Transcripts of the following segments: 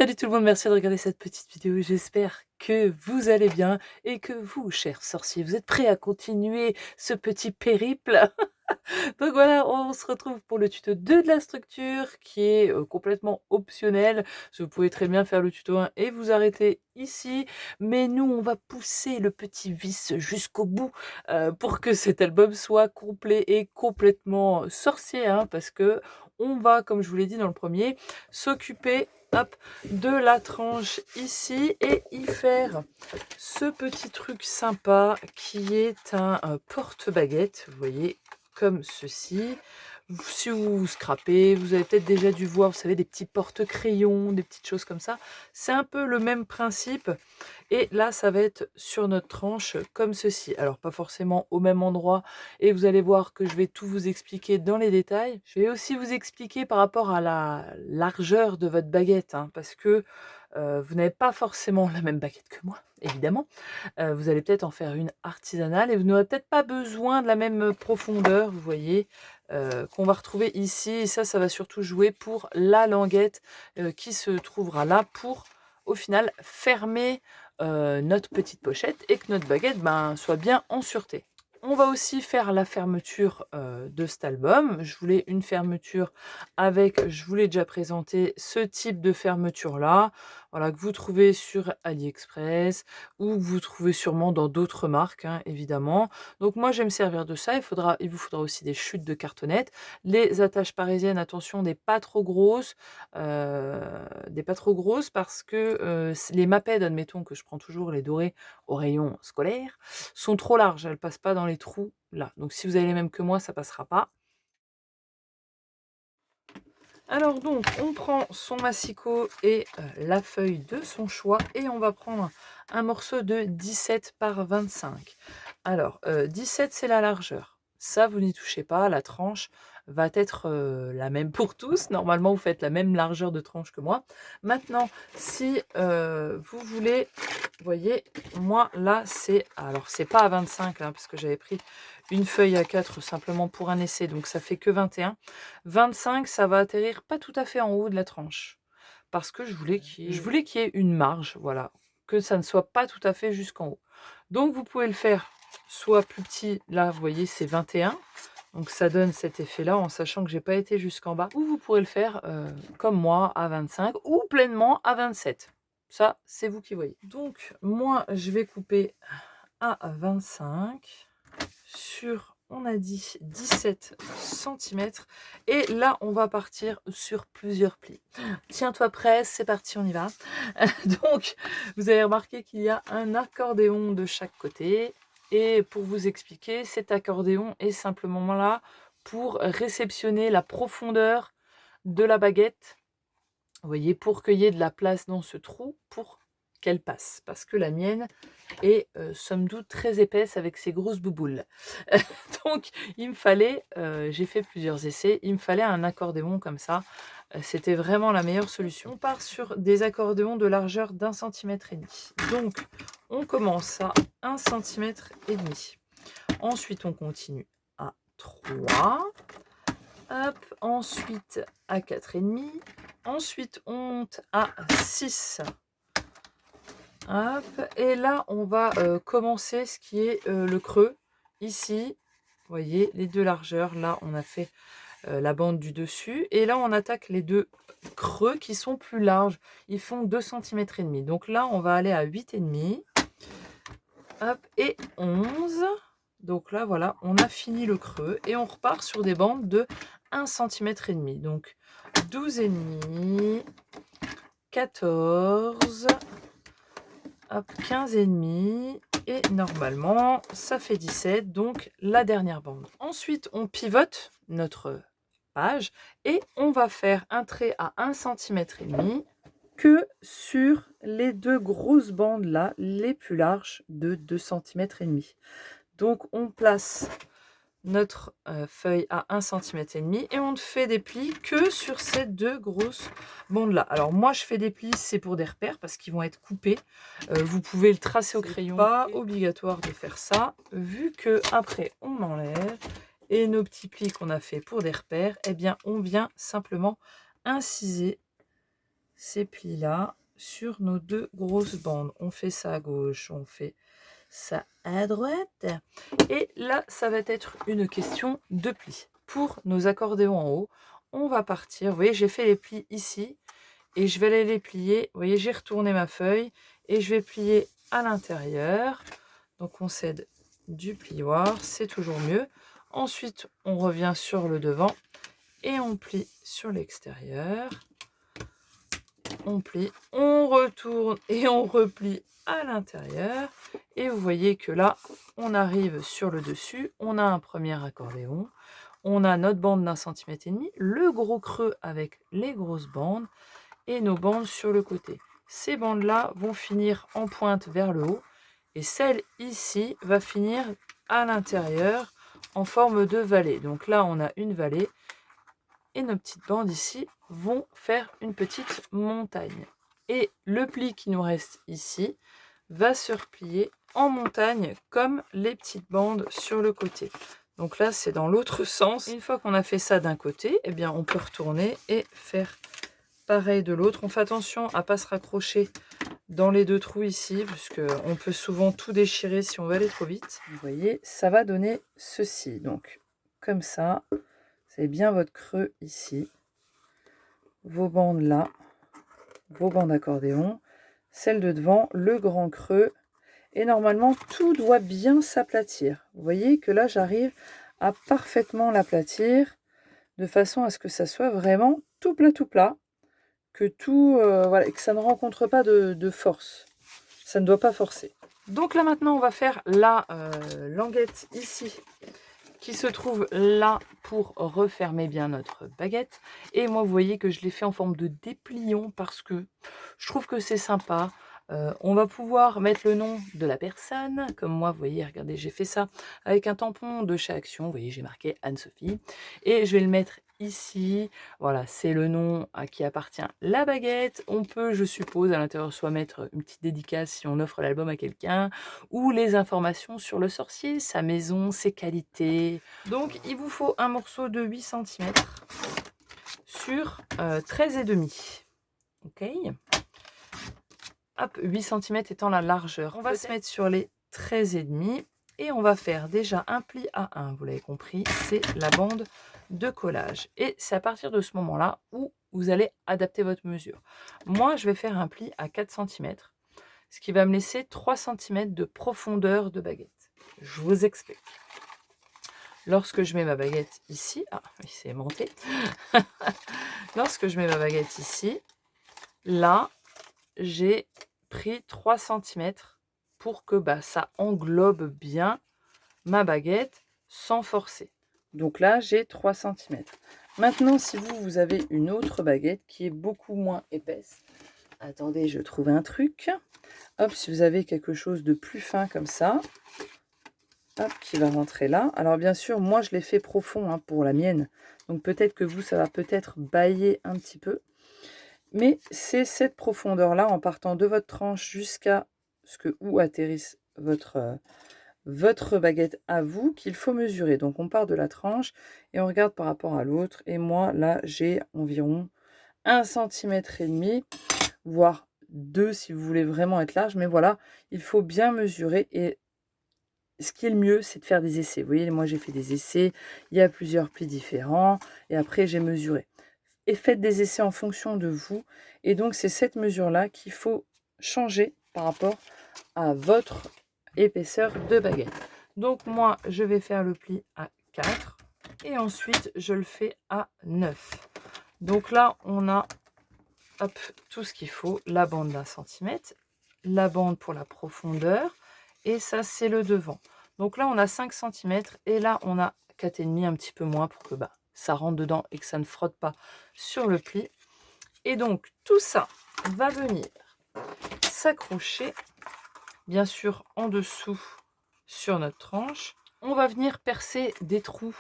Salut tout le monde, merci de regarder cette petite vidéo. J'espère que vous allez bien et que vous, chers sorciers, vous êtes prêts à continuer ce petit périple. Donc voilà, on se retrouve pour le tuto 2 de la structure qui est complètement optionnel. Vous pouvez très bien faire le tuto 1 et vous arrêter ici. Mais nous, on va pousser le petit vice jusqu'au bout pour que cet album soit complet et complètement sorcier. Hein, parce que on va, comme je vous l'ai dit dans le premier, s'occuper hop, de la tranche ici et y faire ce petit truc sympa qui est un porte-baguette, vous voyez, comme ceci. Si vous scrapez, vous avez peut-être déjà dû voir, vous savez, des petits porte-crayons, des petites choses comme ça. C'est un peu le même principe. Et là, ça va être sur notre tranche comme ceci. Alors, pas forcément au même endroit. Et vous allez voir que je vais tout vous expliquer dans les détails. Je vais aussi vous expliquer par rapport à la largeur de votre baguette. Hein, parce que vous n'avez pas forcément la même baguette que moi, évidemment. Vous allez peut-être en faire une artisanale et vous n'aurez peut-être pas besoin de la même profondeur, vous voyez, qu'on va retrouver ici. Et ça va surtout jouer pour la languette qui se trouvera là pour, au final, fermer notre petite pochette et que notre baguette soit bien en sûreté. On va aussi faire la fermeture de cet album. Je voulais une fermeture avec, je vous l'ai déjà présenté, ce type de fermeture là, voilà, que vous trouvez sur AliExpress ou que vous trouvez sûrement dans d'autres marques, hein, évidemment. Donc moi, je vais me servir de ça. Il vous faudra aussi des chutes de cartonnettes. Les attaches parisiennes, attention, des pas trop grosses parce que les Maped, admettons que je prends toujours les dorés au rayon scolaire, sont trop larges. Elles passent pas dans les trous là. Donc si vous avez les mêmes que moi, ça passera pas. Alors donc, on prend son massicot et la feuille de son choix et on va prendre un morceau de 17 par 25. Alors, 17 c'est la largeur. Ça, vous n'y touchez pas, la tranche va être la même pour tous. Normalement, vous faites la même largeur de tranche que moi. Maintenant, si vous voulez, vous voyez, moi là, alors c'est pas à 25, hein, parce que j'avais pris une feuille à 4 simplement pour un essai, donc ça fait que 21. 25, ça va atterrir pas tout à fait en haut de la tranche. Parce que je voulais qu'il y ait une marge, voilà. Que ça ne soit pas tout à fait jusqu'en haut. Donc vous pouvez le faire soit plus petit, là vous voyez c'est 21. Donc ça donne cet effet-là en sachant que j'ai pas été jusqu'en bas. Ou vous pourrez le faire comme moi à 25 ou pleinement à 27. Ça, c'est vous qui voyez. Donc moi, je vais couper à 25 sur, on a dit, 17 cm. Et là, on va partir sur plusieurs plis. Tiens-toi prêt, c'est parti, on y va. Donc, vous avez remarqué qu'il y a un accordéon de chaque côté. Et pour vous expliquer, cet accordéon est simplement là pour réceptionner la profondeur de la baguette. Vous voyez, pour qu'il y ait de la place dans ce trou, pour qu'elle passe. Parce que la mienne est, somme toute, très épaisse avec ses grosses bouboules. Donc, il me fallait, j'ai fait plusieurs essais, il me fallait un accordéon comme ça. C'était vraiment la meilleure solution. On part sur des accordéons de largeur d'1,5 cm. Donc, on commence à 1,5 cm. Ensuite, on continue à 3. Hop, ensuite à 4,5. Ensuite, on monte à 6. Hop, et là, on va commencer ce qui est le creux. Ici, vous voyez, les deux largeurs. Là, on a fait la bande du dessus. Et là, on attaque les deux creux qui sont plus larges. Ils font 2,5 cm. Donc là, on va aller à 8,5. Hop, et 11. Donc là, voilà, on a fini le creux. Et on repart sur des bandes de 1,5 cm. Donc 12,5, 14, hop, 15,5. Et normalement, ça fait 17. Donc la dernière bande. Ensuite, on pivote notre page et on va faire un trait à 1,5 cm que sur les deux grosses bandes là, les plus larges de 2,5 cm. Donc on place notre feuille à 1,5 cm et on ne fait des plis que sur ces deux grosses bandes là. Alors moi je fais des plis, c'est pour des repères parce qu'ils vont être coupés. Vous pouvez le tracer au crayon, pas obligatoire de faire ça vu que après on enlève et nos petits plis qu'on a fait pour des repères, eh bien on vient simplement inciser ces plis-là sur nos deux grosses bandes. On fait ça à gauche, on fait ça à droite. Et là, ça va être une question de plis. Pour nos accordéons en haut, on va partir. Vous voyez, j'ai fait les plis ici et je vais aller les plier. Vous voyez, j'ai retourné ma feuille et je vais plier à l'intérieur. Donc, on cède du plioir, c'est toujours mieux. Ensuite, on revient sur le devant et on plie sur l'extérieur. On plie, on retourne et on replie à l'intérieur. Et vous voyez que là, on arrive sur le dessus. On a un premier accordéon. On a notre bande d'1,5 cm, le gros creux avec les grosses bandes et nos bandes sur le côté. Ces bandes-là vont finir en pointe vers le haut et celle ici va finir à l'intérieur en forme de vallée. Donc là, on a une vallée et nos petites bandes ici vont faire une petite montagne. Et le pli qui nous reste ici va se replier en montagne comme les petites bandes sur le côté. Donc là, c'est dans l'autre sens. Une fois qu'on a fait ça d'un côté, eh bien, on peut retourner et faire pareil de l'autre. On fait attention à ne pas se raccrocher dans les deux trous ici, puisqu'on peut souvent tout déchirer si on veut aller trop vite. Vous voyez, ça va donner ceci. Donc, comme ça, vous avez bien votre creux ici. Vos bandes là, vos bandes accordéon, celle de devant, le grand creux. Et normalement, tout doit bien s'aplatir. Vous voyez que là, j'arrive à parfaitement l'aplatir de façon à ce que ça soit vraiment tout plat, que tout, voilà, et que ça ne rencontre pas de force. Ça ne doit pas forcer. Donc là, maintenant, on va faire la languette ici, qui se trouve là pour refermer bien notre baguette. Et moi, vous voyez que je l'ai fait en forme de dépliant parce que je trouve que c'est sympa. On va pouvoir mettre le nom de la personne, comme moi, vous voyez, regardez, j'ai fait ça avec un tampon de chez Action, vous voyez, j'ai marqué Anne-Sophie, et je vais le mettre ici, voilà, c'est le nom à qui appartient la baguette. On peut, je suppose, à l'intérieur soit mettre une petite dédicace si on offre l'album à quelqu'un, ou les informations sur le sorcier, sa maison, ses qualités. Donc, il vous faut un morceau de 8 cm sur 13,5. Ok. Hop, 8 cm étant la largeur. On va se mettre sur les 13,5 et on va faire déjà un pli à 1. Vous l'avez compris, c'est la bande de collage. Et c'est à partir de ce moment-là où vous allez adapter votre mesure. Moi, je vais faire un pli à 4 cm, ce qui va me laisser 3 cm de profondeur de baguette. Je vous explique. Lorsque je mets ma baguette ici, ah oui, c'est aimanté. Lorsque je mets ma baguette ici, là, j'ai pris 3 cm pour que ça englobe bien ma baguette sans forcer. Donc là, j'ai 3 cm. Maintenant, si vous avez une autre baguette qui est beaucoup moins épaisse, attendez, je trouve un truc. Hop, si vous avez quelque chose de plus fin comme ça, hop, qui va rentrer là. Alors bien sûr, moi, je l'ai fait profond pour la mienne. Donc peut-être que vous, ça va peut-être bailler un petit peu. Mais c'est cette profondeur-là, en partant de votre tranche jusqu'à où atterrisse votre baguette à vous, qu'il faut mesurer. Donc on part de la tranche et on regarde par rapport à l'autre. Et moi, là, j'ai environ 1,5 cm, voire 2 si vous voulez vraiment être large. Mais voilà, il faut bien mesurer. Et ce qui est le mieux, c'est de faire des essais. Vous voyez, moi, j'ai fait des essais. Il y a plusieurs plis différents. Et après, j'ai mesuré. Et faites des essais en fonction de vous. Et donc, c'est cette mesure-là qu'il faut changer par rapport à votre épaisseur de baguette. Donc, moi, je vais faire le pli à 4 et ensuite, je le fais à 9. Donc là, on a hop, tout ce qu'il faut. La bande d'1 cm, la bande pour la profondeur et ça, c'est le devant. Donc là, on a 5 cm et là, on a 4,5, un petit peu moins pour que ça rentre dedans et que ça ne frotte pas sur le pli. Et donc, tout ça va venir s'accrocher, bien sûr, en dessous sur notre tranche. On va venir percer des trous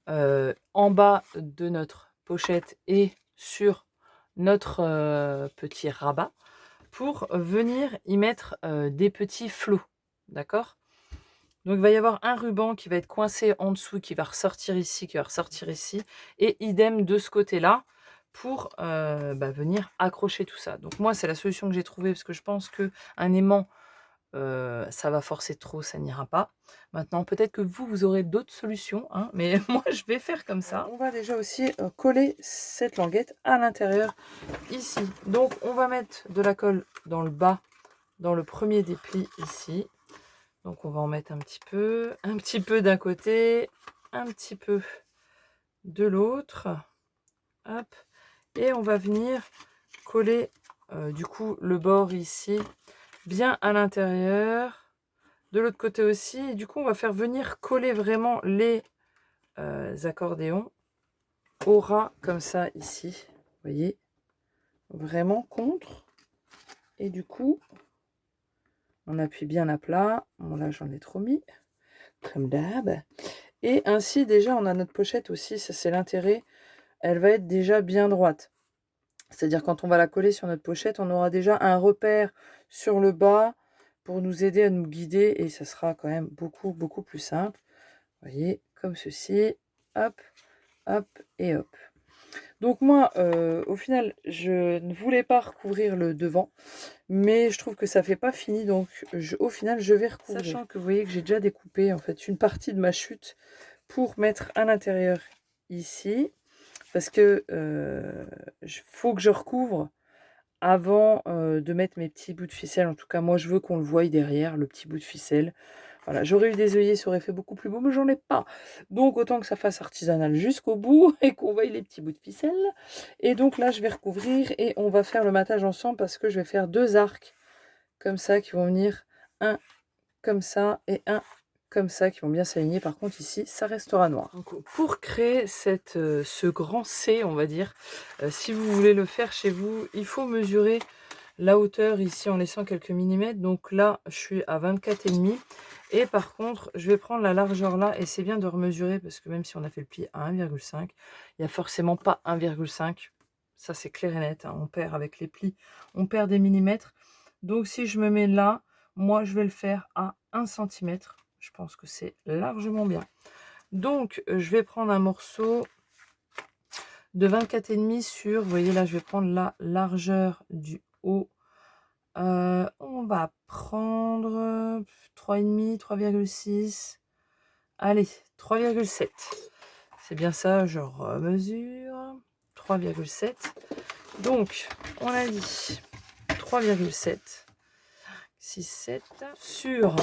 en bas de notre pochette et sur notre petit rabat pour venir y mettre des petits flots, d'accord? Donc, il va y avoir un ruban qui va être coincé en dessous, qui va ressortir ici, qui va ressortir ici. Et idem de ce côté-là, pour venir accrocher tout ça. Donc moi, c'est la solution que j'ai trouvée parce que je pense qu'un aimant, ça va forcer trop, ça n'ira pas. Maintenant, peut-être que vous aurez d'autres solutions, hein, mais moi, je vais faire comme ça. On va déjà aussi coller cette languette à l'intérieur ici. Donc, on va mettre de la colle dans le bas, dans le premier des plis ici. Donc, on va en mettre un petit peu d'un côté, un petit peu de l'autre. Hop. Et on va venir coller du coup le bord ici bien à l'intérieur, de l'autre côté aussi, et du coup on va faire venir coller vraiment les accordéons au ras comme ça ici, vous voyez, vraiment contre, et du coup on appuie bien à plat. Bon là j'en ai trop mis comme d'hab, et ainsi déjà on a notre pochette aussi, ça c'est l'intérêt, elle va être déjà bien droite. C'est-à-dire quand on va la coller sur notre pochette, on aura déjà un repère sur le bas pour nous aider à nous guider et ça sera quand même beaucoup plus simple. Vous voyez, comme ceci, hop, hop et hop. Donc moi, au final, je ne voulais pas recouvrir le devant, mais je trouve que ça fait pas fini, donc au final, je vais recouvrir. Sachant que vous voyez que j'ai déjà découpé en fait une partie de ma chute pour mettre à l'intérieur ici. Parce que faut que je recouvre avant de mettre mes petits bouts de ficelle. En tout cas, moi, je veux qu'on le voie derrière, le petit bout de ficelle. Voilà, j'aurais eu des œillets, ça aurait fait beaucoup plus beau, mais j'en ai pas. Donc, autant que ça fasse artisanal jusqu'au bout et qu'on voie les petits bouts de ficelle. Et donc là, je vais recouvrir et on va faire le matage ensemble parce que je vais faire 2 arcs comme ça qui vont venir, un comme ça et un comme ça, qui vont bien s'aligner. Par contre, ici, ça restera noir. Donc, pour créer ce grand C, on va dire, si vous voulez le faire chez vous, il faut mesurer la hauteur ici en laissant quelques millimètres. Donc là, je suis à 24,5. Et par contre, je vais prendre la largeur là, et c'est bien de remesurer, parce que même si on a fait le pli à 1,5, il n'y a forcément pas 1,5. Ça, c'est clair et net, hein. On perd avec les plis, on perd des millimètres. Donc si je me mets là, moi, je vais le faire à 1 cm. Je pense que c'est largement bien. Donc, je vais prendre un morceau de 24,5 sur, vous voyez là, je vais prendre la largeur du haut. On va prendre 3,5, 3,6. Allez, 3,7. C'est bien ça, je remesure. 3,7. Donc, on a dit 3,7. 6, 7 sur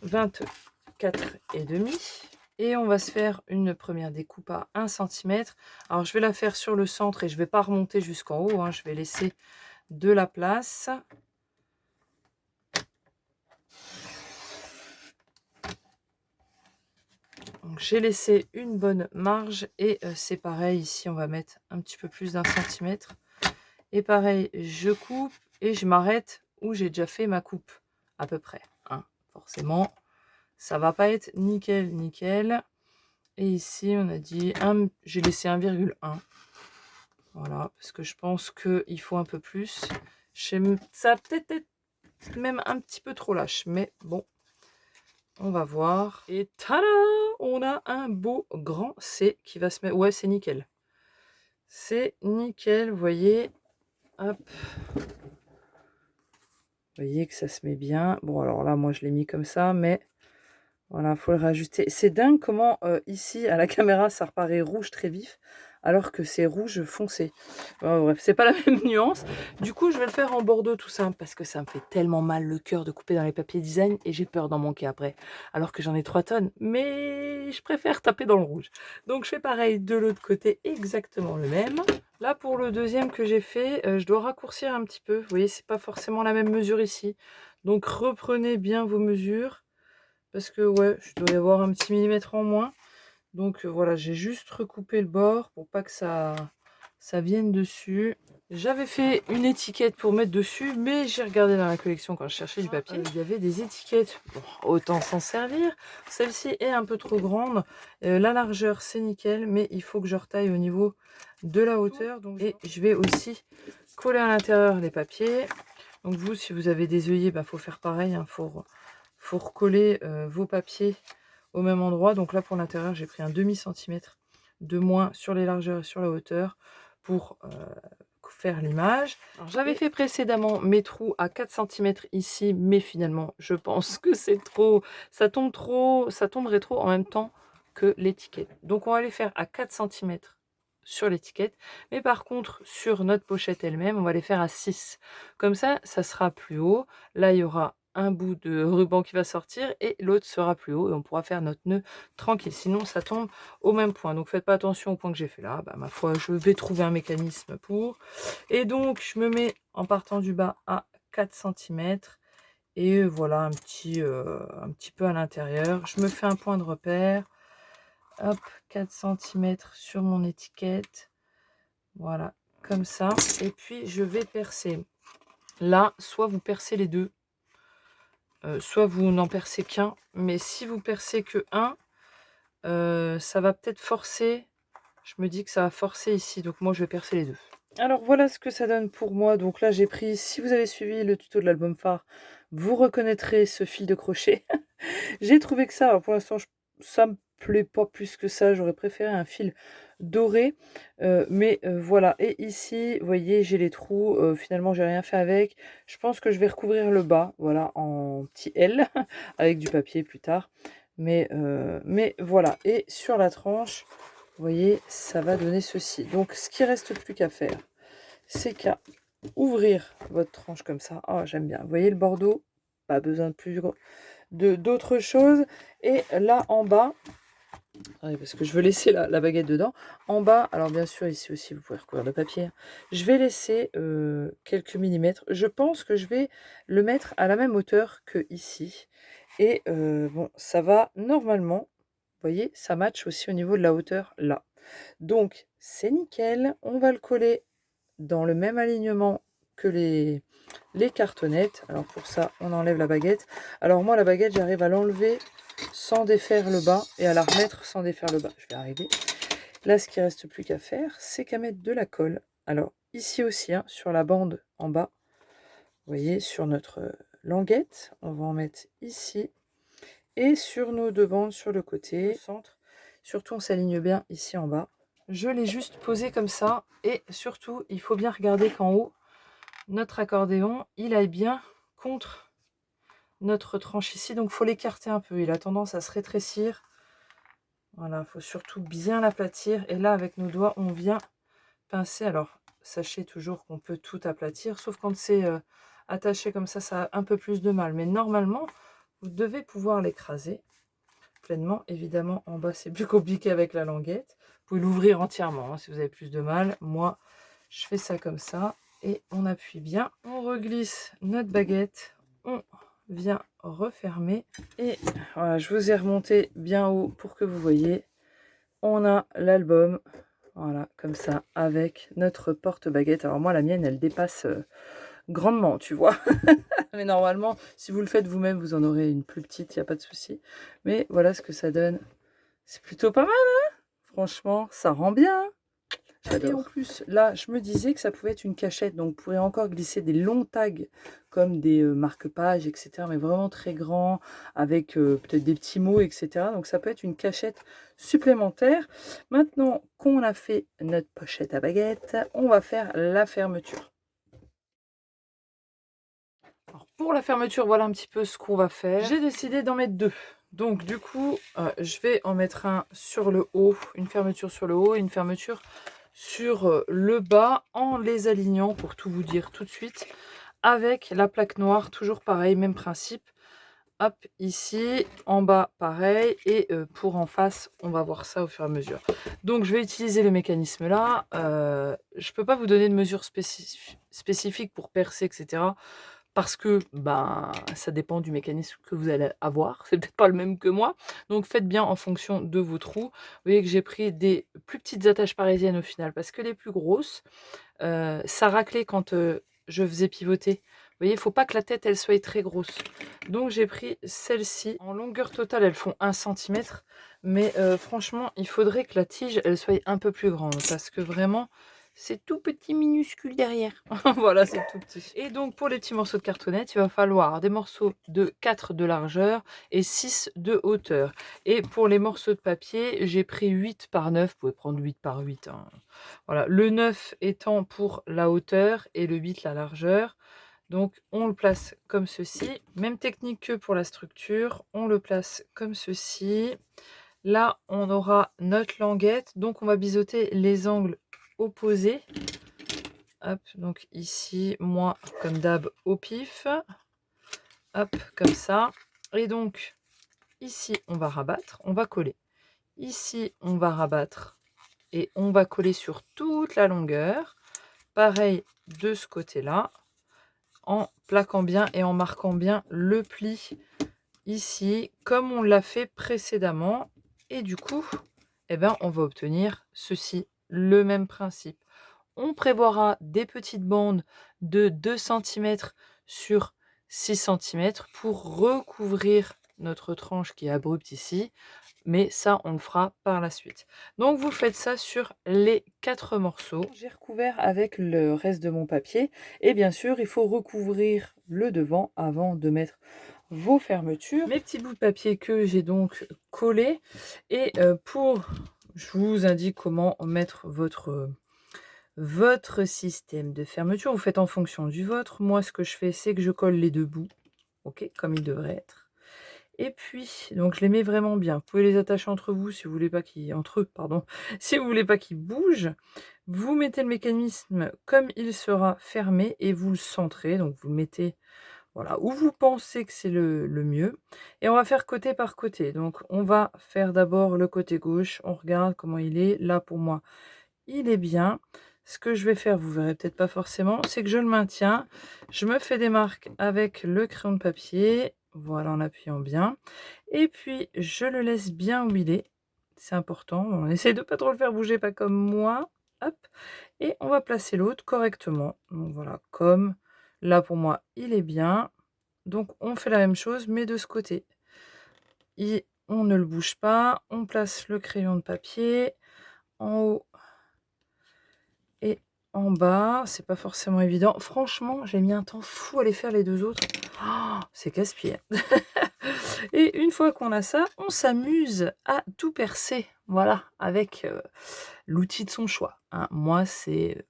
24,5. Et on va se faire une première découpe à 1 cm. Alors je vais la faire sur le centre et je ne vais pas remonter jusqu'en haut, hein. Je vais laisser de la place. Donc j'ai laissé une bonne marge et c'est pareil ici, on va mettre un petit peu plus d'1 centimètre. Et pareil, je coupe et je m'arrête où j'ai déjà fait ma coupe à peu près, hein. Forcément, ça va pas être nickel nickel. Et ici, on a dit, j'ai laissé 1,1. Voilà, parce que je pense qu'il faut un peu plus. Ça va peut-être être même un petit peu trop lâche, mais bon, on va voir. Et tada! On a un beau grand C qui va se mettre... Ouais, c'est nickel. C'est nickel, vous voyez. Hop. Vous voyez que ça se met bien. Bon, alors là, moi, je l'ai mis comme ça, mais... Voilà, il faut le rajuster. C'est dingue comment ici, à la caméra, ça reparaît rouge très vif, alors que c'est rouge foncé. Bref, c'est pas la même nuance. Du coup, je vais le faire en bordeaux tout simple, parce que ça me fait tellement mal le cœur de couper dans les papiers design, et j'ai peur d'en manquer après, alors que j'en ai 3 tonnes. Mais je préfère taper dans le rouge. Donc je fais pareil de l'autre côté, exactement le même. Là, pour le deuxième que j'ai fait, je dois raccourcir un petit peu. Vous voyez, c'est pas forcément la même mesure ici. Donc reprenez bien vos mesures. Parce que ouais, je dois y avoir un petit millimètre en moins. Donc voilà, j'ai juste recoupé le bord pour pas que ça vienne dessus. J'avais fait une étiquette pour mettre dessus, mais j'ai regardé dans la collection quand je cherchais du papier. Il y avait des étiquettes, bon, autant s'en servir. Celle-ci est un peu trop grande. La largeur, c'est nickel, mais il faut que je retaille au niveau de la hauteur. Donc, et je vais aussi coller à l'intérieur les papiers. Donc vous, si vous avez des œillets, faut faire pareil, hein, faut recoller vos papiers au même endroit. Donc là, pour l'intérieur, j'ai pris un demi centimètre de moins sur les largeurs et sur la hauteur pour faire l'image. J'avais fait précédemment mes trous à 4 centimètres ici, mais finalement je pense que c'est trop, ça tomberait trop en même temps que l'étiquette. Donc on va les faire à 4 centimètres sur l'étiquette, mais par contre sur notre pochette elle-même on va les faire à 6. Comme ça sera plus haut. Là il y aura un bout de ruban qui va sortir et l'autre sera plus haut et on pourra faire notre nœud tranquille, sinon ça tombe au même point. Donc faites pas attention au point que j'ai fait là, bah, ma foi je vais trouver un mécanisme pour. Et donc je me mets en partant du bas à 4 centimètres et voilà un petit peu à l'intérieur. Je me fais un point de repère, hop, 4 centimètres sur mon étiquette, voilà comme ça. Et puis je vais percer là, soit vous percez les deux, soit vous n'en percez qu'un, mais si vous percez que un, ça va peut-être forcer, je me dis que ça va forcer ici, donc moi je vais percer les deux. Alors voilà ce que ça donne pour moi. Donc là j'ai pris, si vous avez suivi le tuto de l'album phare, vous reconnaîtrez ce fil de crochet. J'ai trouvé que ça, alors pour l'instant ça me plaît pas plus que ça, j'aurais préféré un fil doré, mais voilà. Et ici vous voyez j'ai les trous, finalement j'ai rien fait avec. Je pense que je vais recouvrir le bas, voilà, en petit L avec du papier plus tard, mais voilà. Et sur la tranche vous voyez ça va donner ceci. Donc ce qui reste plus qu'à faire, c'est qu'à ouvrir votre tranche comme ça. Oh j'aime bien, vous voyez le bordeaux, pas besoin de plus d'autres choses. Et là en bas, parce que je veux laisser la baguette dedans, en bas, alors bien sûr ici aussi vous pouvez recouvrir de papier, je vais laisser quelques millimètres. Je pense que je vais le mettre à la même hauteur que ici, et bon ça va normalement, vous voyez ça match aussi au niveau de la hauteur là, donc c'est nickel. On va le coller dans le même alignement que les cartonnettes. Alors pour ça on enlève la baguette. Alors moi la baguette j'arrive à l'enlever sans défaire le bas et à la remettre sans défaire le bas. Je vais arriver. Là ce qui reste plus qu'à faire c'est qu'à mettre de la colle. Alors ici aussi hein, sur la bande en bas, vous voyez sur notre languette, on va en mettre ici et sur nos deux bandes sur le côté, au centre. Surtout on s'aligne bien ici en bas. Je l'ai juste posé comme ça et surtout il faut bien regarder qu'en haut notre accordéon il aille bien contre notre tranche ici, donc il faut l'écarter un peu, il a tendance à se rétrécir. Voilà, il faut surtout bien l'aplatir et là avec nos doigts on vient pincer. Alors sachez toujours qu'on peut tout aplatir sauf quand c'est attaché comme ça a un peu plus de mal, mais normalement vous devez pouvoir l'écraser pleinement. Évidemment en bas c'est plus compliqué avec la languette, vous pouvez l'ouvrir entièrement hein, si vous avez plus de mal. Moi je fais ça comme ça et on appuie bien, on reglisse notre baguette, on vient refermer et voilà, je vous ai remonté bien haut pour que vous voyez, on a l'album, voilà comme ça avec notre porte-baguette. Alors moi la mienne elle dépasse grandement tu vois. Mais normalement si vous le faites vous-même vous en aurez une plus petite, il n'y a pas de souci, mais voilà ce que ça donne. C'est plutôt pas mal hein, franchement ça rend bien. Et en plus, là, je me disais que ça pouvait être une cachette, donc vous pourrez encore glisser des longs tags comme des marque-pages, etc. Mais vraiment très grands, avec peut-être des petits mots, etc. Donc ça peut être une cachette supplémentaire. Maintenant qu'on a fait notre pochette à baguette, on va faire la fermeture. Alors pour la fermeture, voilà un petit peu ce qu'on va faire. J'ai décidé d'en mettre deux. Donc du coup, je vais en mettre un sur le haut, une fermeture sur le haut et une fermeture sur le bas en les alignant pour tout vous dire tout de suite avec la plaque noire, toujours pareil, même principe. Hop, ici, en bas pareil, et pour en face, on va voir ça au fur et à mesure. Donc je vais utiliser le mécanisme là, je peux pas vous donner de mesures spécifiques pour percer, etc. Parce que ben, ça dépend du mécanisme que vous allez avoir. C'est peut-être pas le même que moi. Donc faites bien en fonction de vos trous. Vous voyez que j'ai pris des plus petites attaches parisiennes au final. Parce que les plus grosses, ça raclait quand je faisais pivoter. Vous voyez, il ne faut pas que la tête elle soit très grosse. Donc j'ai pris celle-ci. En longueur totale, elles font 1 cm. Mais franchement, il faudrait que la tige elle soit un peu plus grande. Parce que vraiment, c'est tout petit minuscule derrière. Voilà, c'est tout petit. Et donc pour les petits morceaux de cartonnette, il va falloir des morceaux de 4 de largeur et 6 de hauteur. Et pour les morceaux de papier, j'ai pris 8 par 9. Vous pouvez prendre 8 par 8, hein. Voilà, le 9 étant pour la hauteur et le 8 la largeur. Donc on le place comme ceci. Même technique que pour la structure. On le place comme ceci. Là, on aura notre languette. Donc on va biseauter les angles opposés. Hop, donc ici, moi, comme d'hab, au pif. Hop, comme ça. Et donc, ici, on va rabattre, on va coller. Ici, on va rabattre et on va coller sur toute la longueur. Pareil de ce côté-là, en plaquant bien et en marquant bien le pli ici, comme on l'a fait précédemment. Et du coup, eh ben, on va obtenir ceci, le même principe. On prévoira des petites bandes de 2 cm sur 6 cm pour recouvrir notre tranche qui est abrupte ici. Mais ça, on le fera par la suite. Donc, vous faites ça sur les 4 morceaux. J'ai recouvert avec le reste de mon papier. Et bien sûr, il faut recouvrir le devant avant de mettre vos fermetures. Mes petits bouts de papier que j'ai donc collés. Et je vous indique comment mettre votre système de fermeture. Vous faites en fonction du vôtre. Moi, ce que je fais, c'est que je colle les deux bouts. Ok, comme il devrait être. Et puis, donc je les mets vraiment bien. Vous pouvez les attacher entre vous si vous voulez pas qu'ils entre eux, pardon, si vous voulez pas qu'ils bougent. Vous mettez le mécanisme comme il sera fermé et vous le centrez. Donc vous le mettez voilà où vous pensez que c'est le mieux. Et on va faire côté par côté. Donc on va faire d'abord le côté gauche. On regarde comment il est. Là pour moi, il est bien. Ce que je vais faire, vous verrez peut-être pas forcément, c'est que je le maintiens. Je me fais des marques avec le crayon de papier. Voilà, en appuyant bien. Et puis, je le laisse bien où il est. C'est important. On essaye de pas trop le faire bouger, pas comme moi. Hop. Et on va placer l'autre correctement. Donc voilà, comme là pour moi, il est bien. Donc on fait la même chose, mais de ce côté. On ne le bouge pas. On place le crayon de papier en haut et en bas. C'est pas forcément évident. Franchement, j'ai mis un temps fou à les faire les deux autres. Oh, c'est casse-pied. Et une fois qu'on a ça, on s'amuse à tout percer. Voilà, avec l'outil de son choix, hein. Moi, c'est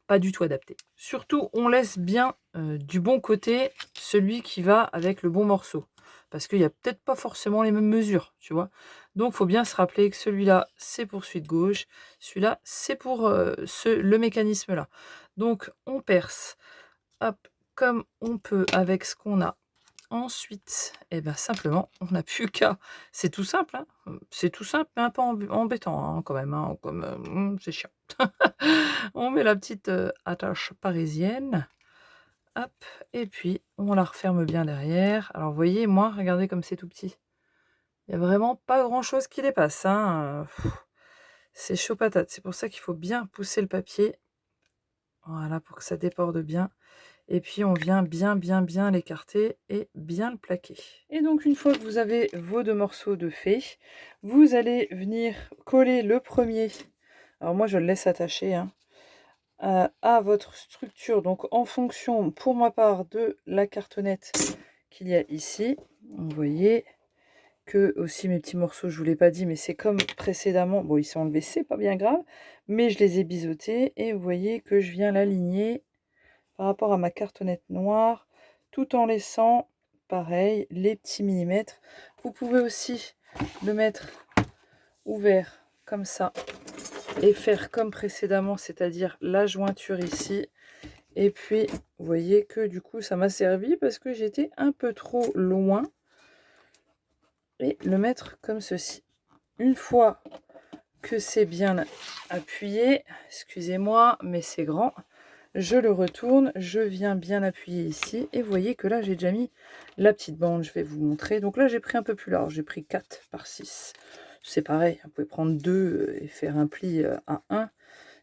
pas du tout adapté. Surtout, on laisse bien du bon côté celui qui va avec le bon morceau. Parce qu'il n'y a peut-être pas forcément les mêmes mesures, tu vois. Donc, il faut bien se rappeler que celui-là, c'est pour celui de gauche. Celui-là, c'est pour le mécanisme-là. Donc, on perce, hop, comme on peut avec ce qu'on a. Ensuite, eh ben, simplement, on n'a plus qu'à... C'est tout simple, hein. C'est tout simple, mais un peu embêtant, hein, quand même, hein, comme c'est chiant. On met la petite attache parisienne. Hop, et puis on la referme bien derrière. Alors, vous voyez, moi, regardez comme c'est tout petit. Il n'y a vraiment pas grand-chose qui dépasse, hein. C'est chaud patate. C'est pour ça qu'il faut bien pousser le papier. Voilà, pour que ça déborde bien. Et puis on vient bien l'écarter et bien le plaquer. Et donc une fois que vous avez vos deux morceaux de fée, vous allez venir coller le premier. Alors moi je le laisse attacher, hein, à votre structure. Donc en fonction, pour ma part, de la cartonnette qu'il y a ici. Vous voyez que aussi mes petits morceaux, je vous l'ai pas dit, mais c'est comme précédemment. Bon, ils sont enlevés, c'est pas bien grave. Mais je les ai biseautés et vous voyez que je viens l'aligner par rapport à ma cartonnette noire, tout en laissant, pareil, les petits millimètres. Vous pouvez aussi le mettre ouvert, comme ça, et faire comme précédemment, c'est-à-dire la jointure ici. Et puis, vous voyez que du coup, ça m'a servi parce que j'étais un peu trop loin. Et le mettre comme ceci. Une fois que c'est bien appuyé, excusez-moi, mais c'est grand, je le retourne, je viens bien appuyer ici, et vous voyez que là j'ai déjà mis la petite bande, je vais vous montrer. Donc là j'ai pris un peu plus large, j'ai pris 4 par 6. C'est pareil, vous pouvez prendre 2 et faire un pli à 1,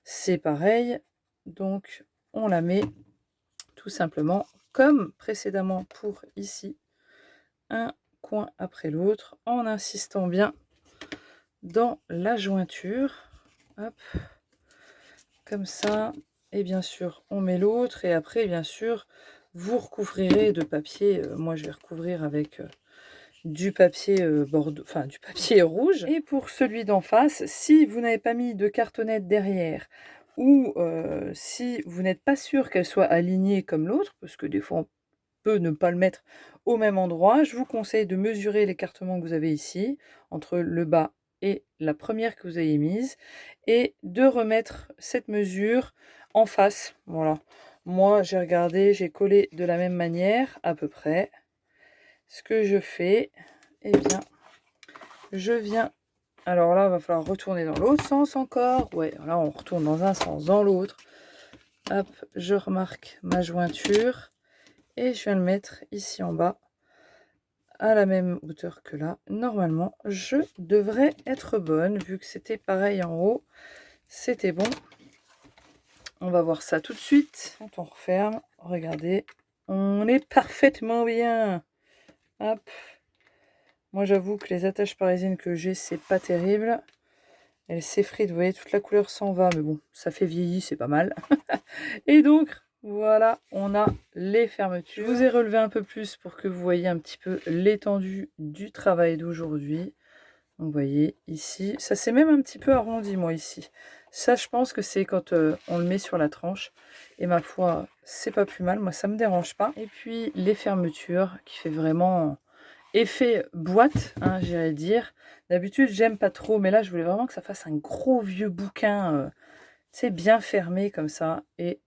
c'est pareil. Donc on la met tout simplement comme précédemment pour ici, un coin après l'autre, en insistant bien dans la jointure. Hop. comme ça. Et bien sûr, on met l'autre. Et après, bien sûr, vous recouvrirez de papier. Moi, je vais recouvrir avec du papier bordeaux, enfin du papier rouge. Et pour celui d'en face, si vous n'avez pas mis de cartonnette derrière, ou si vous n'êtes pas sûr qu'elle soit alignée comme l'autre, parce que des fois on peut ne pas le mettre au même endroit, je vous conseille de mesurer l'écartement que vous avez ici, entre le bas et la première que vous avez mise, et de remettre cette mesure en face. Voilà. Moi, j'ai regardé, j'ai collé de la même manière, à peu près. Ce que je fais, eh bien, je viens... Alors là, il va falloir retourner dans l'autre sens encore. Ouais, là, on retourne dans un sens, dans l'autre. Hop, je remarque ma jointure. Et je viens le mettre ici en bas, à la même hauteur que là. Normalement, je devrais être bonne, vu que c'était pareil en haut. C'était bon. On va voir ça tout de suite. Quand on referme, regardez, on est parfaitement bien. Hop. Moi, j'avoue que les attaches parisiennes que j'ai, c'est pas terrible. Elles s'effritent, vous voyez, toute la couleur s'en va. Mais bon, ça fait vieilli, c'est pas mal. Et donc, voilà, on a les fermetures. Je vous ai relevé un peu plus pour que vous voyez un petit peu l'étendue du travail d'aujourd'hui. Vous voyez ici, ça s'est même un petit peu arrondi, moi, ici. Ça, je pense que c'est quand on le met sur la tranche. Et ma foi, c'est pas plus mal. Moi, ça me dérange pas. Et puis, les fermetures qui fait vraiment... effet boîte, hein, j'irais dire. D'habitude, j'aime pas trop, mais là, je voulais vraiment que ça fasse un gros vieux bouquin, tu sais, bien fermé comme ça. Et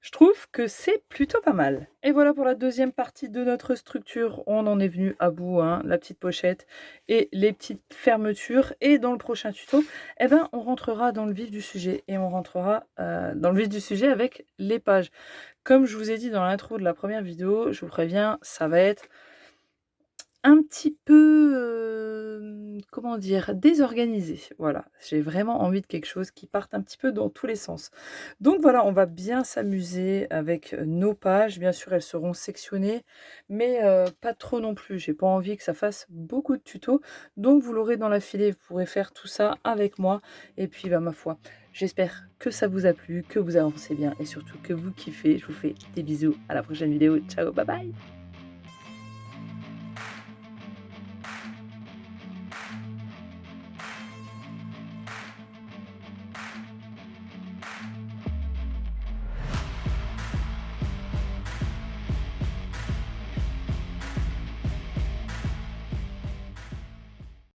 je trouve que c'est plutôt pas mal. Et voilà pour la deuxième partie de notre structure. On en est venu à bout, hein, la petite pochette et les petites fermetures. Et dans le prochain tuto, eh ben, on rentrera dans le vif du sujet. Et on rentrera dans le vif du sujet avec les pages. Comme je vous ai dit dans l'intro de la première vidéo, je vous préviens, ça va être un petit peu, comment dire? Désorganisé. Voilà, j'ai vraiment envie de quelque chose qui parte un petit peu dans tous les sens. Donc voilà, on va bien s'amuser avec nos pages. Bien sûr, elles seront sectionnées, mais pas trop non plus. J'ai pas envie que ça fasse beaucoup de tutos. Donc vous l'aurez dans la filée, vous pourrez faire tout ça avec moi. Et puis, bah, ma foi, j'espère que ça vous a plu, que vous avancez bien et surtout que vous kiffez. Je vous fais des bisous. À la prochaine vidéo. Ciao, bye bye!